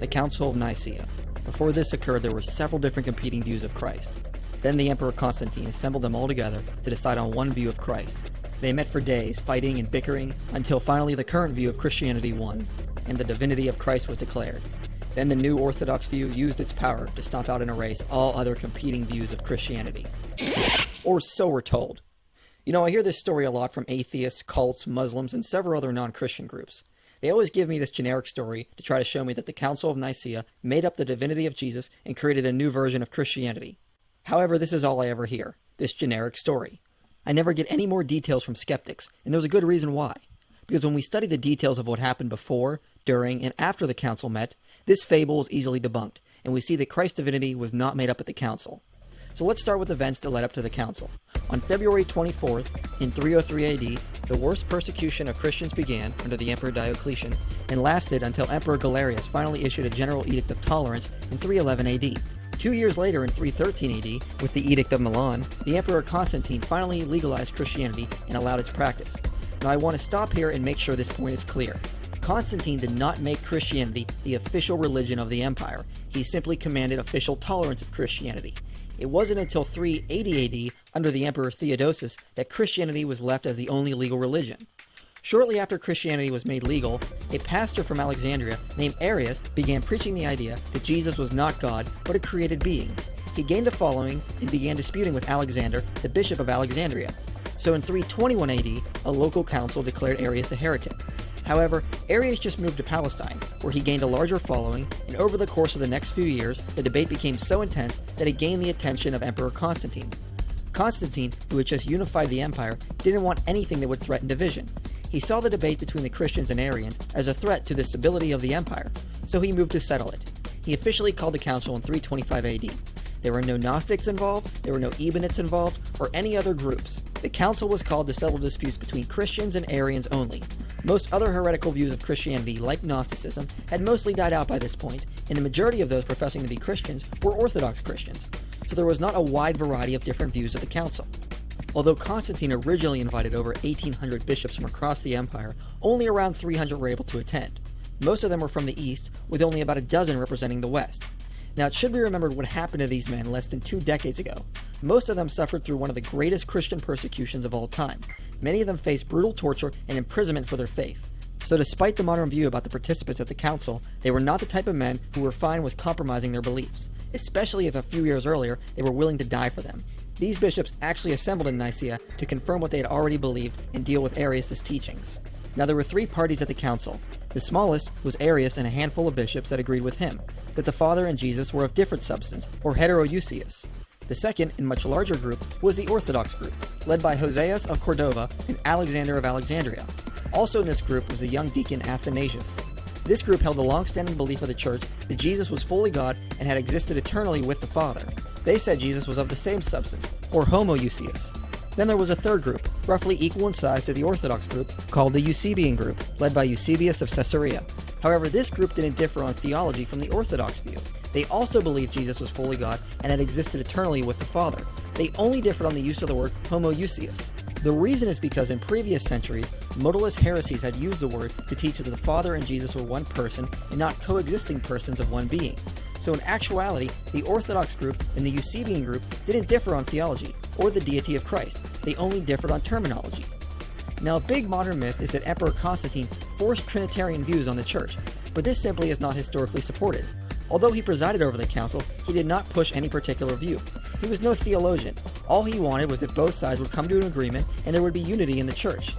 The Council of Nicaea. Before this occurred, there were several different competing views of Christ. Then the Emperor Constantine assembled them all together to decide on one view of Christ. They met for days, fighting and bickering, until finally the current view of Christianity won, and the divinity of Christ was declared. Then the new Orthodox view used its power to stomp out and erase all other competing views of Christianity. Or so we're told. You know, I hear this story a lot from atheists, cults, Muslims, and several other non-Christian groups. They always give me this generic story to try to show me that the Council of Nicaea made up the divinity of Jesus and created a new version of Christianity. However, this is all I ever hear, this generic story. I never get any more details from skeptics, and there's a good reason why. Because when we study the details of what happened before, during, and after the council met, this fable is easily debunked, and we see that Christ's divinity was not made up at the council. So let's start with events that led up to the council. On February 24th, in 303 AD, the worst persecution of Christians began under the Emperor Diocletian, and lasted until Emperor Galerius finally issued a general edict of tolerance in 311 AD. 2 years later, in 313 AD, with the Edict of Milan, the Emperor Constantine finally legalized Christianity and allowed its practice. Now I want to stop here and make sure this point is clear. Constantine did not make Christianity the official religion of the empire. He simply commanded official tolerance of Christianity. It wasn't until 380 AD, under the Emperor Theodosius, that Christianity was left as the only legal religion. Shortly after Christianity was made legal, a pastor from Alexandria named Arius began preaching the idea that Jesus was not God, but a created being. He gained a following and began disputing with Alexander, the bishop of Alexandria. So in 321 AD, a local council declared Arius a heretic. However, Arius just moved to Palestine, where he gained a larger following, and over the course of the next few years, the debate became so intense that it gained the attention of Emperor Constantine. Constantine, who had just unified the empire, didn't want anything that would threaten division. He saw the debate between the Christians and Arians as a threat to the stability of the empire, so he moved to settle it. He officially called the council in 325 AD. There were no Gnostics involved, there were no Ebionites involved, or any other groups. The council was called to settle disputes between Christians and Arians only. Most other heretical views of Christianity, like Gnosticism, had mostly died out by this point, and the majority of those professing to be Christians were Orthodox Christians, so there was not a wide variety of different views at the council. Although Constantine originally invited over 1,800 bishops from across the empire, only around 300 were able to attend. Most of them were from the east, with only about a dozen representing the west. Now it should be remembered what happened to these men less than 2 decades ago. Most of them suffered through one of the greatest Christian persecutions of all time. Many of them faced brutal torture and imprisonment for their faith. So despite the modern view about the participants at the council, they were not the type of men who were fine with compromising their beliefs, especially if a few years earlier they were willing to die for them. These bishops actually assembled in Nicaea to confirm what they had already believed and deal with Arius' teachings. Now there were 3 parties at the council. The smallest was Arius and a handful of bishops that agreed with him, that the Father and Jesus were of different substance, or heterousios. The second and much larger group was the Orthodox group, led by Hoseas of Cordova and Alexander of Alexandria. Also in this group was the young deacon Athanasius. This group held the long-standing belief of the church that Jesus was fully God and had existed eternally with the Father. They said Jesus was of the same substance, or homoousios. Then there was a third group, roughly equal in size to the Orthodox group, called the Eusebian group, led by Eusebius of Caesarea. However, this group didn't differ on theology from the Orthodox view. They also believed Jesus was fully God and had existed eternally with the Father. They only differed on the use of the word homoousios. The reason is because in previous centuries, modalist heresies had used the word to teach that the Father and Jesus were one person and not coexisting persons of one being. So in actuality, the Orthodox group and the Eusebian group didn't differ on theology or the deity of Christ. They only differed on terminology. Now, a big modern myth is that Emperor Constantine forced Trinitarian views on the church, but this simply is not historically supported. Although he presided over the council, he did not push any particular view. He was no theologian. All he wanted was that both sides would come to an agreement and there would be unity in the church.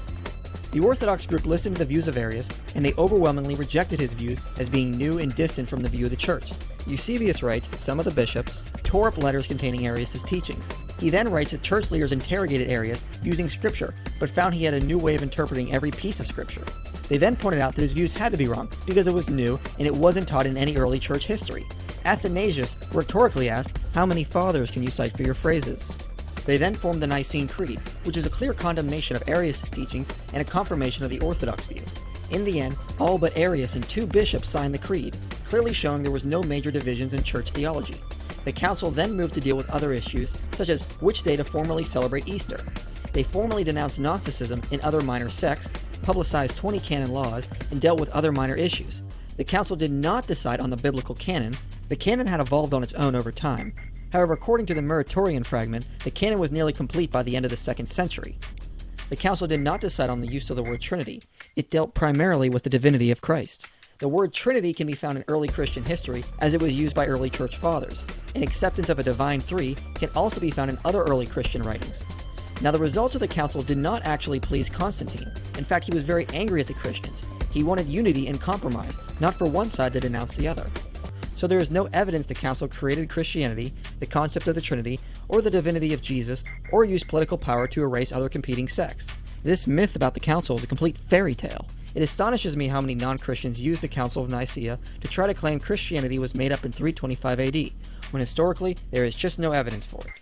The Orthodox group listened to the views of Arius, and they overwhelmingly rejected his views as being new and distant from the view of the church. Eusebius writes that some of the bishops tore up letters containing Arius' teachings. He then writes that church leaders interrogated Arius using scripture, but found he had a new way of interpreting every piece of scripture. They then pointed out that his views had to be wrong because it was new and it wasn't taught in any early church history. Athanasius rhetorically asked, "How many fathers can you cite for your phrases?" They then formed the Nicene Creed, which is a clear condemnation of Arius' teachings and a confirmation of the Orthodox view. In the end, all but Arius and 2 bishops signed the creed, clearly showing there was no major divisions in church theology. The council then moved to deal with other issues, such as which day to formally celebrate Easter. They formally denounced Gnosticism and other minor sects, publicized 20 canon laws, and dealt with other minor issues. The The council did not decide on the biblical canon. The canon had evolved on its own over time. However, according to the Muratorian fragment, the canon was nearly complete by the end of the 2nd century. The council did not decide on the use of the word Trinity. It dealt primarily with the divinity of Christ. The word Trinity can be found in early Christian history, as it was used by early church fathers. An acceptance of a divine three can also be found in other early Christian writings. Now, the results of the council did not actually please Constantine. In fact, he was very angry at the Christians. He wanted unity and compromise, not for one side to denounce the other. So there is no evidence the council created Christianity, the concept of the Trinity, or the divinity of Jesus, or used political power to erase other competing sects. This myth about the council is a complete fairy tale. It astonishes me how many non-Christians use the Council of Nicaea to try to claim Christianity was made up in 325 AD, when historically there is just no evidence for it.